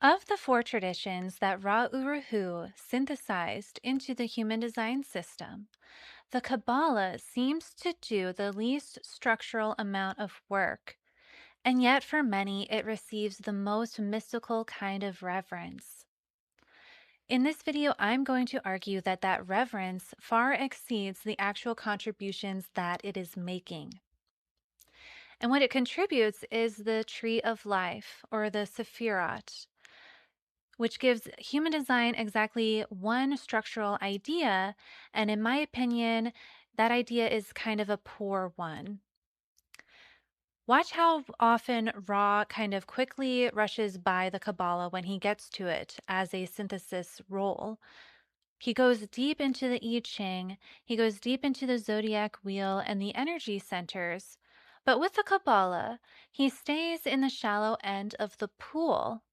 Of the four traditions that Ra Uru Hu synthesized into the human design system, the Kabbalah seems to do the least structural amount of work, and yet for many it receives the most mystical kind of reverence. In this video, I'm going to argue that that reverence far exceeds the actual contributions that it is making. And what it contributes is the tree of life, or the Sephirot, which gives human design exactly one structural idea. And in my opinion, that idea is kind of a poor one. Watch how often Ra kind of quickly rushes by the Kabbalah when he gets to it as a synthesis role. He goes deep into the I Ching, he goes deep into the zodiac wheel and the energy centers. But with the Kabbalah, he stays in the shallow end of the pool.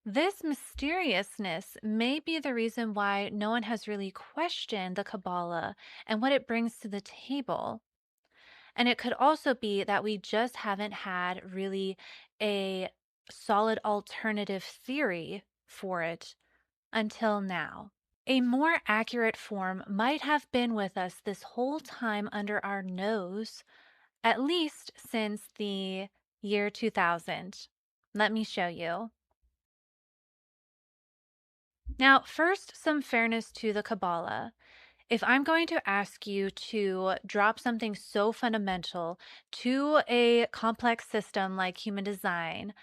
This mysteriousness may be the reason why no one has really questioned the Kabbalah and what it brings to the table. And it could also be that we just haven't had really a solid alternative theory for it until now. A more accurate form might have been with us this whole time under our nose, at least since the year 2000. Let me show you. Now, first, some fairness to the Kabbalah. If I'm going to ask you to drop something so fundamental to a complex system like human design,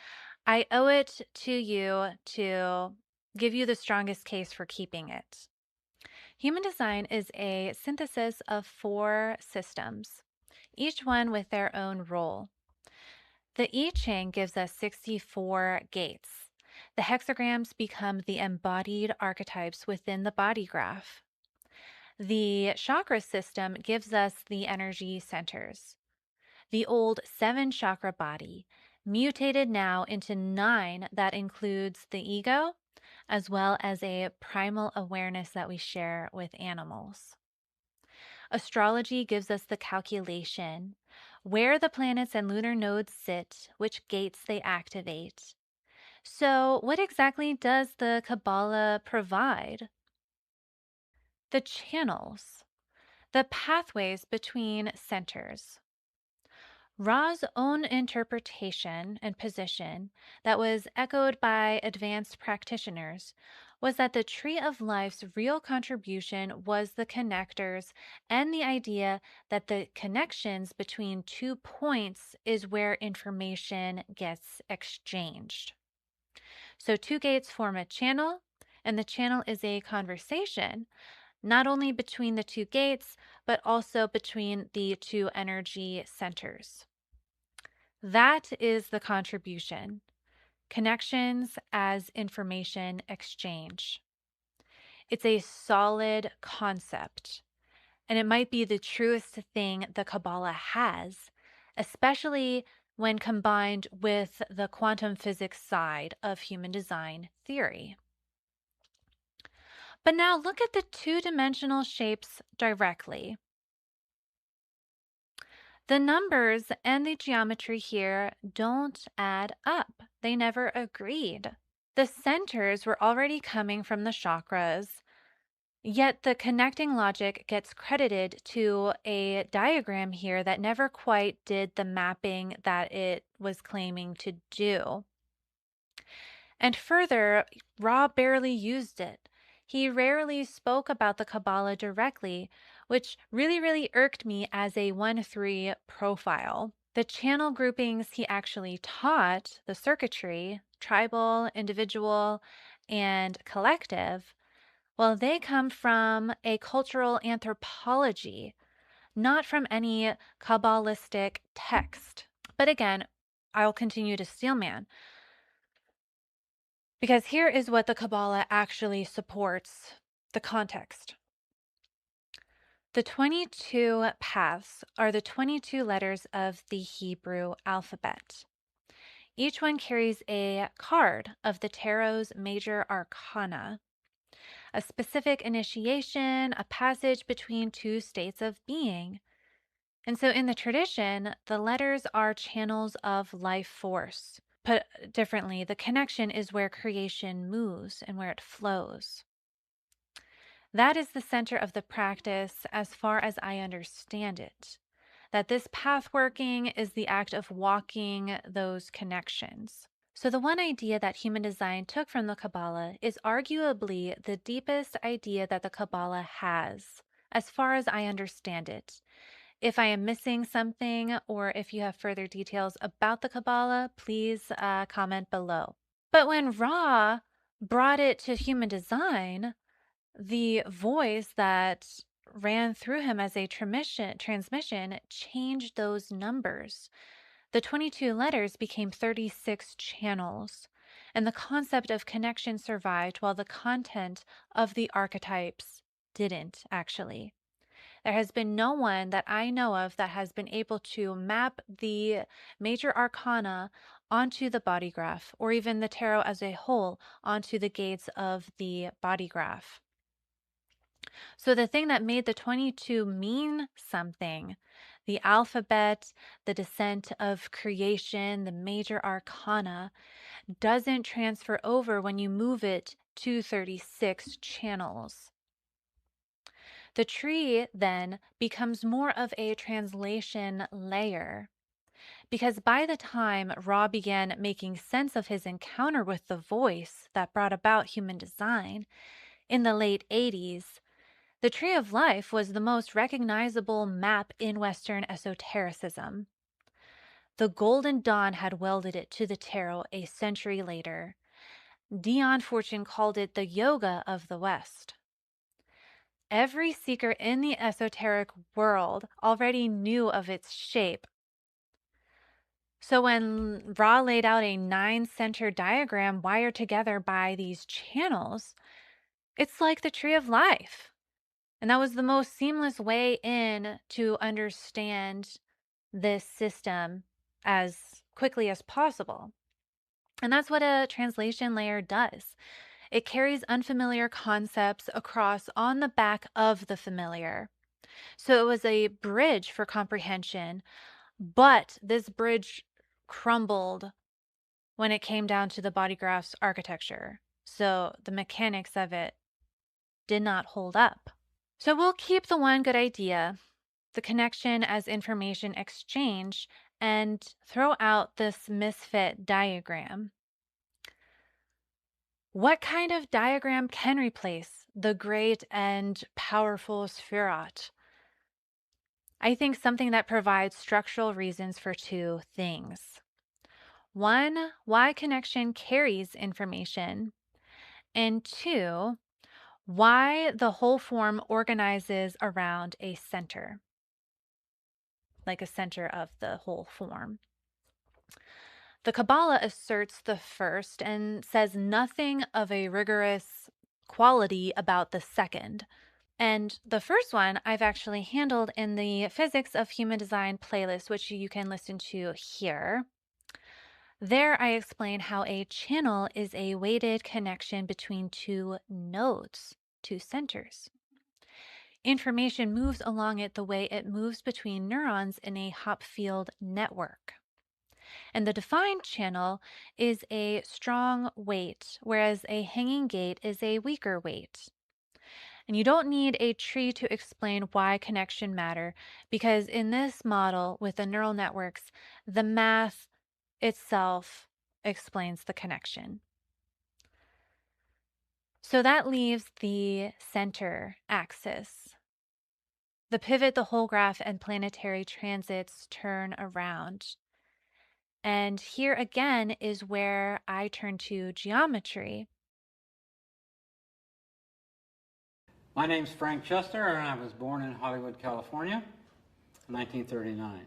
I owe it to you to give you the strongest case for keeping it. Human design is a synthesis of four systems, each one with their own role. The I Ching gives us 64 gates. The hexagrams become the embodied archetypes within the body graph. The chakra system gives us the energy centers. The old 7 chakra body, mutated now into 9 that includes the ego, as well as a primal awareness that we share with animals. Astrology gives us the calculation, where the planets and lunar nodes sit, which gates they activate. So, what exactly does the Kabbalah provide? The channels, the pathways between centers. Ra's own interpretation and position, that was echoed by advanced practitioners, was that the Tree of Life's real contribution was the connectors and the idea that the connections between 2 points is where information gets exchanged. So 2 gates form a channel, and the channel is a conversation, not only between the 2 gates, but also between the 2 energy centers. That is the contribution. Connections as information exchange. It's a solid concept, and it might be the truest thing the Kabbalah has, especially when combined with the quantum physics side of human design theory. But now look at the 2-dimensional shapes directly. The numbers and the geometry here don't add up. They never agreed. The centers were already coming from the chakras, yet the connecting logic gets credited to a diagram here that never quite did the mapping that it was claiming to do. And further, Ra barely used it. He rarely spoke about the Kabbalah directly, which really irked me as a 1-3 profile. The channel groupings he actually taught, the circuitry, tribal, individual, and collective, well, they come from a cultural anthropology, not from any Kabbalistic text. But again, I'll continue to steelman. Because here is what the Kabbalah actually supports the context. The 22 paths are the 22 letters of the Hebrew alphabet. Each one carries a card of the tarot's major arcana, a specific initiation, a passage between 2 states of being. And so in the tradition, the letters are channels of life force, Put differently, the connection is where creation moves and where it flows. That is the center of the practice as far as I understand it. That this path working is the act of walking those connections. So, the one idea that human design took from the Kabbalah is arguably the deepest idea that the Kabbalah has, as far as I understand it. If I am missing something or if you have further details about the Kabbalah, please comment below. But when Ra brought it to human design, the voice that ran through him as a transmission changed those numbers. The 22 letters became 36 channels, and the concept of connection survived while the content of the archetypes didn't, actually. There has been no one that I know of that has been able to map the major arcana onto the body graph, or even the tarot as a whole onto the gates of the body graph. So the thing that made the 22 mean something, the alphabet, the descent of creation, the major arcana, doesn't transfer over when you move it to 36 channels. The tree then becomes more of a translation layer, because by the time Ra began making sense of his encounter with the voice that brought about human design in the late 80s, the Tree of Life was the most recognizable map in Western esotericism. The Golden Dawn had welded it to the tarot a century later. Dion Fortune called it the yoga of the West. Every seeker in the esoteric world already knew of its shape. So when Ra laid out a 9-center diagram wired together by these channels, it's like the Tree of Life. And that was the most seamless way in to understand this system as quickly as possible. And that's what a translation layer does. It carries unfamiliar concepts across on the back of the familiar. So it was a bridge for comprehension, but this bridge crumbled when it came down to the body graph's architecture. So the mechanics of it did not hold up. So we'll keep the one good idea, the connection as information exchange, and throw out this misfit diagram. What kind of diagram can replace the great and powerful Sphirot? I think something that provides structural reasons for two things. One, why connection carries information. And two, why the whole form organizes around a center, like a center of the whole form. The Kabbalah asserts the first and says nothing of a rigorous quality about the second. And the first one I've actually handled in the Physics of Human Design playlist, which you can listen to here. There I explain how a channel is a weighted connection between two nodes, two centers. Information moves along it the way it moves between neurons in a Hopfield network. And the defined channel is a strong weight, whereas a hanging gate is a weaker weight. And you don't need a tree to explain why connection matter, because in this model with the neural networks, the math itself explains the connection. So that leaves the center axis. The pivot, the whole graph, and planetary transits turn around. And here again is where I turn to geometry. My name's Frank Chester, and I was born in Hollywood, California, in 1939.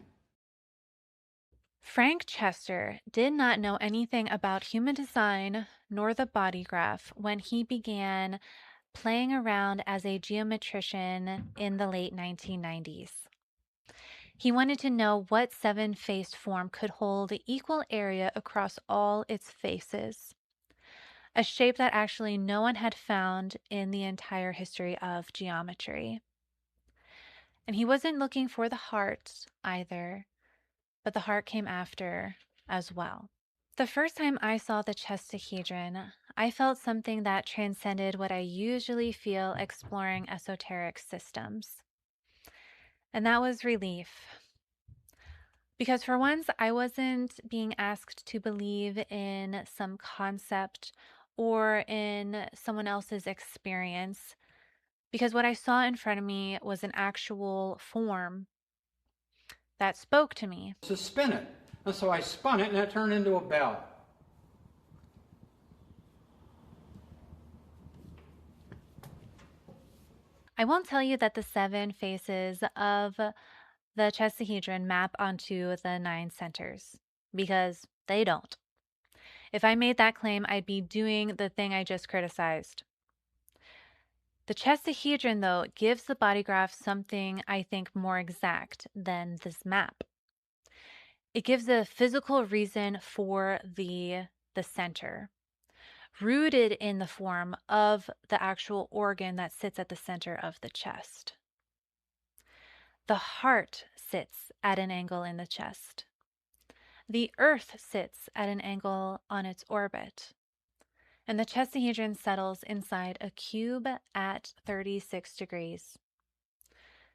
Frank Chester did not know anything about human design nor the body graph when he began playing around as a geometrician in the late 1990s. He wanted to know what seven-faced form could hold equal area across all its faces, a shape that actually no one had found in the entire history of geometry. And he wasn't looking for the heart either, but the heart came after as well. The first time I saw the Chestahedron, I felt something that transcended what I usually feel exploring esoteric systems. And that was relief. Because for once, I wasn't being asked to believe in some concept or in someone else's experience. Because what I saw in front of me was an actual form that spoke to me. To spin it. And so I spun it and it turned into a bell. I won't tell you that the 7 faces of the Chestahedron map onto the 9 centers, because they don't. If I made that claim, I'd be doing the thing I just criticized. The Chestahedron, though, gives the body graph something I think more exact than this map. It gives a physical reason for the center, rooted in the form of the actual organ that sits at the center of the chest. The heart sits at an angle in the chest. The earth sits at an angle on its orbit. And the Chestahedron settles inside a cube at 36 degrees.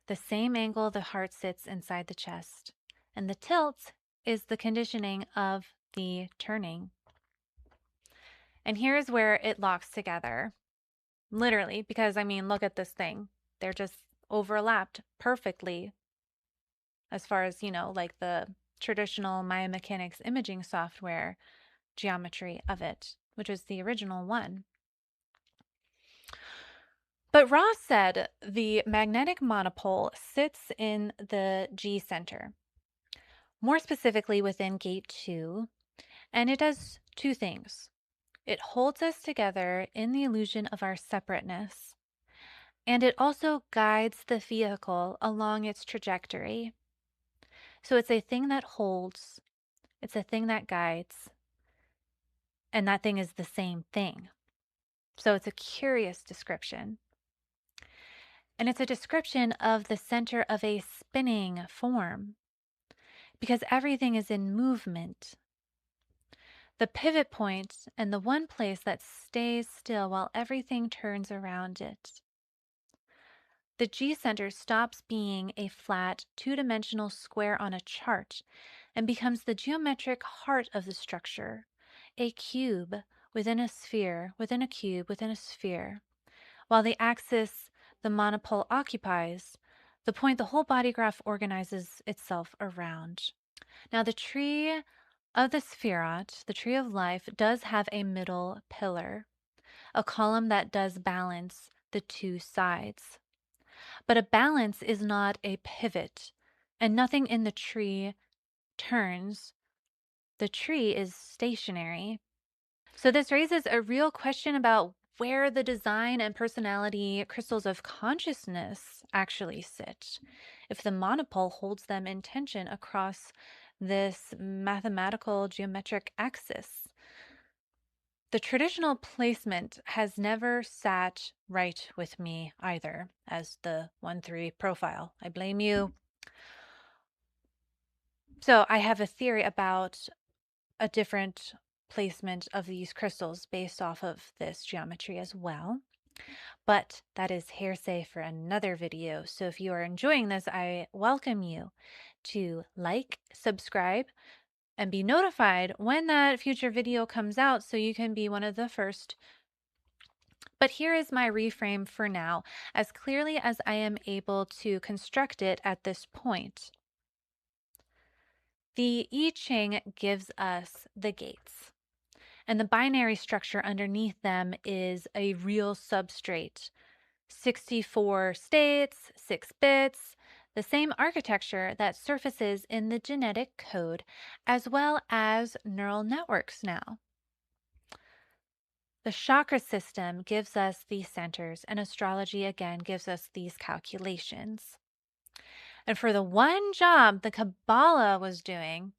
The same angle the heart sits inside the chest. And the tilt is the conditioning of the turning. And here's where it locks together. Literally, because I mean, look at this thing. They're just overlapped perfectly as far as, like the traditional biomechanics imaging software geometry of it, which was the original one. But Ross said the magnetic monopole sits in the G center, more specifically within gate 2, and it does 2 things. It holds us together in the illusion of our separateness, and it also guides the vehicle along its trajectory. So it's a thing that holds, it's a thing that guides, and that thing is the same thing. So it's a curious description. And it's a description of the center of a spinning form, because everything is in movement. The pivot point and the one place that stays still while everything turns around it. The G center stops being a flat, two-dimensional square on a chart and becomes the geometric heart of the structure, a cube within a sphere, within a cube, within a sphere. While the axis the monopole occupies, the point the whole body graph organizes itself around. Now, the tree of the spherot, the tree of life, does have a middle pillar, a column that does balance the 2 sides. But a balance is not a pivot, and nothing in the tree turns. The tree is stationary. So this raises a real question about where the design and personality crystals of consciousness actually sit, if the monopole holds them in tension across this mathematical geometric axis. The traditional placement has never sat right with me either as the 1-3 profile. I blame you. So I have a theory about a different placement of these crystals based off of this geometry as well. But that is hearsay for another video. So if you are enjoying this, I welcome you to like, subscribe, and be notified when that future video comes out so you can be one of the first. But here is my reframe for now, as clearly as I am able to construct it at this point. The I Ching gives us the gates, and the binary structure underneath them is a real substrate. 64 states, 6 bits, the same architecture that surfaces in the genetic code, as well as neural networks now. The chakra system gives us these centers, and astrology again gives us these calculations. And for the one job the Kabbalah was doing,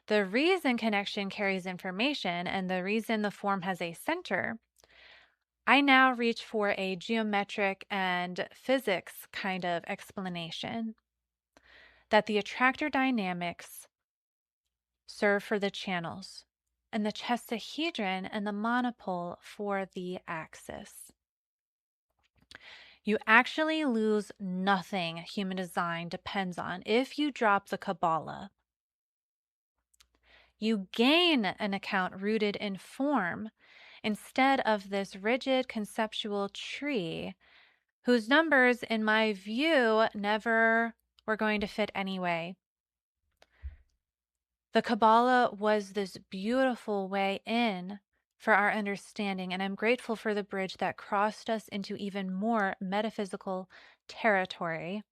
the reason connection carries information and the reason the form has a center, I now reach for a geometric and physics kind of explanation that the attractor dynamics serve for the channels, and the Chestahedron and the monopole for the axis. You actually lose nothing human design depends on if you drop the Kabbalah. You gain an account rooted in form instead of this rigid conceptual tree whose numbers, in my view, never were going to fit anyway. The Kabbalah was this beautiful way in for our understanding, and I'm grateful for the bridge that crossed us into even more metaphysical territory.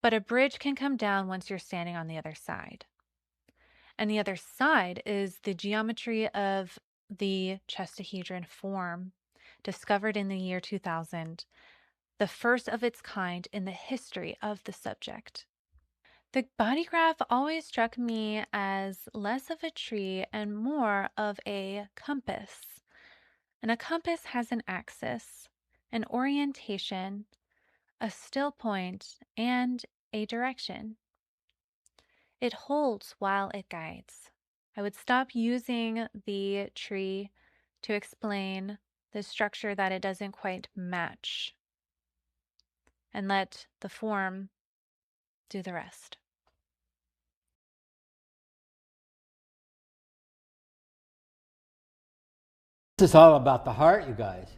But a bridge can come down once you're standing on the other side. And the other side is the geometry of the Chestahedron form, discovered in the year 2000, the first of its kind in the history of the subject. The body graph always struck me as less of a tree and more of a compass. And a compass has an axis, an orientation, a still point, and a direction. It holds while it guides. I would stop using the tree to explain the structure that it doesn't quite match and let the form do the rest. This is all about the heart, you guys.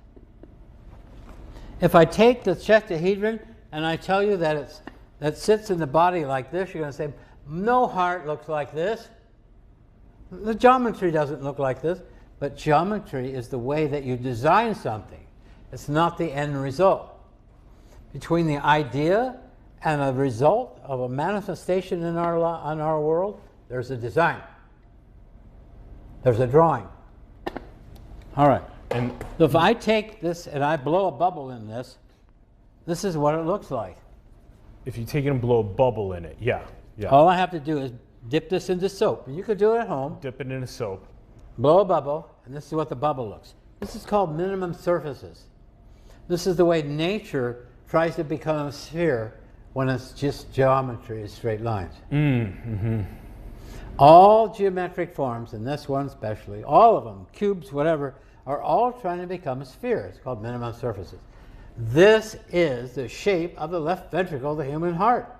If I take the Chestahedron and I tell you that that sits in the body like this, you're going to say, no heart looks like this. The geometry doesn't look like this, but geometry is the way that you design something. It's not the end result. Between the idea and a result of a manifestation in our world, there's a design. There's a drawing. All right. And so if I take this and I blow a bubble in this, this is what it looks like. If you take it and blow a bubble in it, yeah. All I have to do is dip this into soap. You could do it at home. Dip it in a soap. Blow a bubble, and this is what the bubble looks. This is called minimum surfaces. This is the way nature tries to become a sphere when it's just geometry, is straight lines. All geometric forms, and this one especially, all of them, cubes, whatever, are all trying to become a sphere. It's called minimum surfaces. This is the shape of the left ventricle of the human heart.